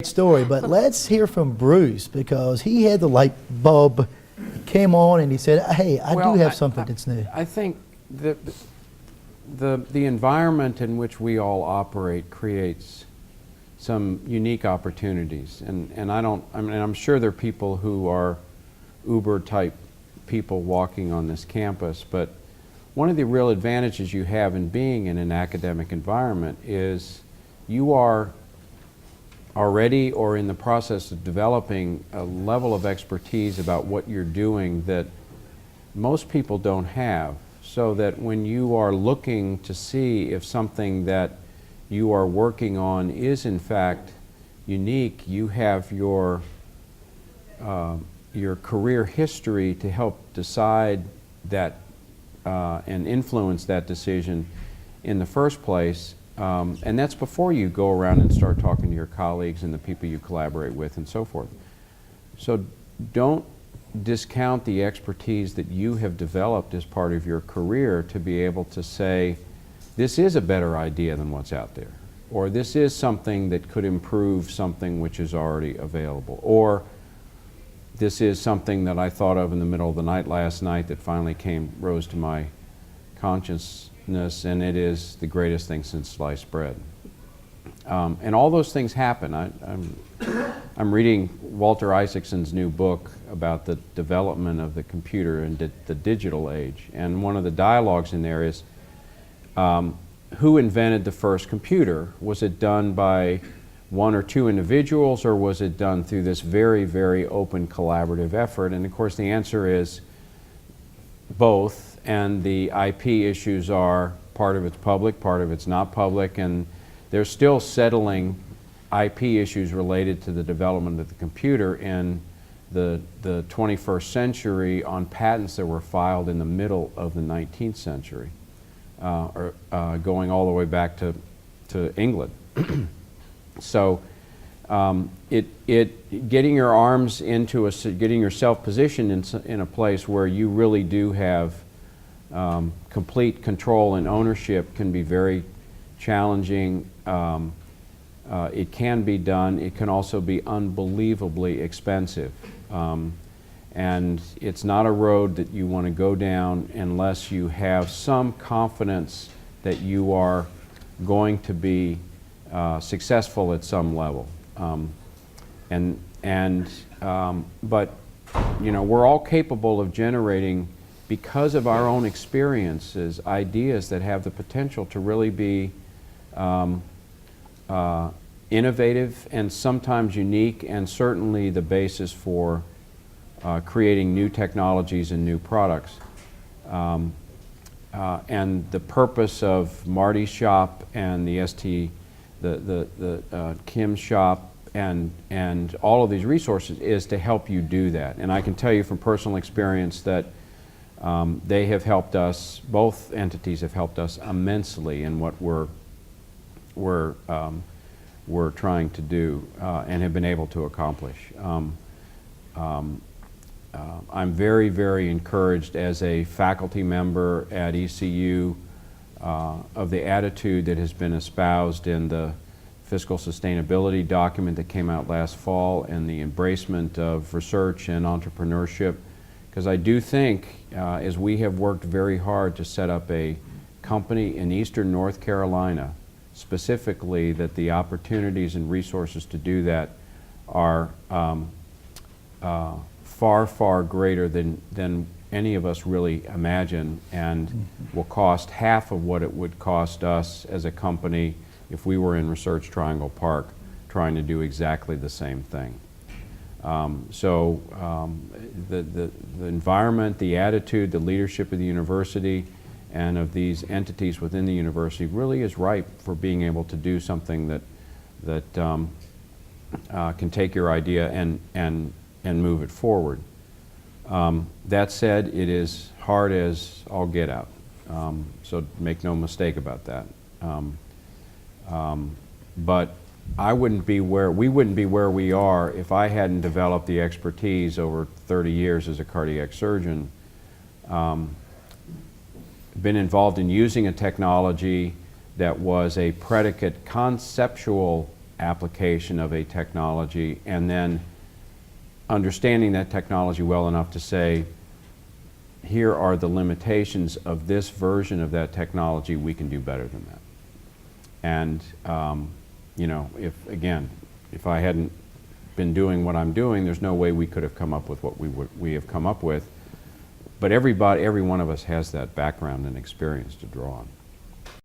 story, but let's hear from Bruce because he had the light bulb came on and he said, hey, I do have something that's new. I think that the environment in which we all operate creates some unique opportunities, and I'm sure there are people who are Uber type people walking on this campus, but one of the real advantages you have in being in an academic environment is you are already or in the process of developing a level of expertise about what you're doing that most people don't have, so that when you are looking to see if something that you are working on is in fact unique, you have your career history to help decide that and influence that decision in the first place. And that's before you go around and start talking to your colleagues and the people you collaborate with and so forth. So don't discount the expertise that you have developed as part of your career to be able to say, this is a better idea than what's out there, or this is something that could improve something which is already available, or this is something that I thought of in the middle of the night last night that finally rose to my consciousness, and it is the greatest thing since sliced bread. And all those things happen. I'm reading Walter Isaacson's new book about the development of the computer and the digital age, and one of the dialogues in there is, who invented the first computer? Was it done by one or two individuals, or was it done through this very, very open collaborative effort? And of course the answer is both, and the IP issues are part of it's public, part of it's not public, and they're still settling IP issues related to the development of the computer in the 21st century on patents that were filed in the middle of the 19th century, going all the way back to England. So getting your arms into getting yourself positioned in a place where you really do have complete control and ownership can be very challenging. It can be done. It can also be unbelievably expensive. And it's not a road that you want to go down unless you have some confidence that you are going to be successful at some level. But you know, we're all capable of generating, because of our own experiences, ideas that have the potential to really be innovative and sometimes unique, and certainly the basis for creating new technologies and new products. And the purpose of Marty's shop and the Kim's shop and all of these resources is to help you do that. And I can tell you from personal experience that they have helped us, both entities have helped us immensely in what we're trying to do and have been able to accomplish. I'm very, very encouraged as a faculty member at ECU of the attitude that has been espoused in the fiscal sustainability document that came out last fall, and the embracement of research and entrepreneurship. Because I do think, as we have worked very hard to set up a company in eastern North Carolina, specifically, that the opportunities and resources to do that are far, far greater than any of us really imagine, and will cost half of what it would cost us as a company if we were in Research Triangle Park trying to do exactly the same thing. The environment, the attitude, the leadership of the university and of these entities within the university really is ripe for being able to do something that can take your idea and move it forward. That said, it is hard as all get out, so make no mistake about that. But we wouldn't be where we are if I hadn't developed the expertise over 30 years as a cardiac surgeon, been involved in using a technology that was a predicate conceptual application of a technology, and then understanding that technology well enough to say, here are the limitations of this version of that technology, we can do better than that. And you know, if I hadn't been doing what I'm doing, there's no way we could have come up with what we have come up with. But every one of us has that background and experience to draw on.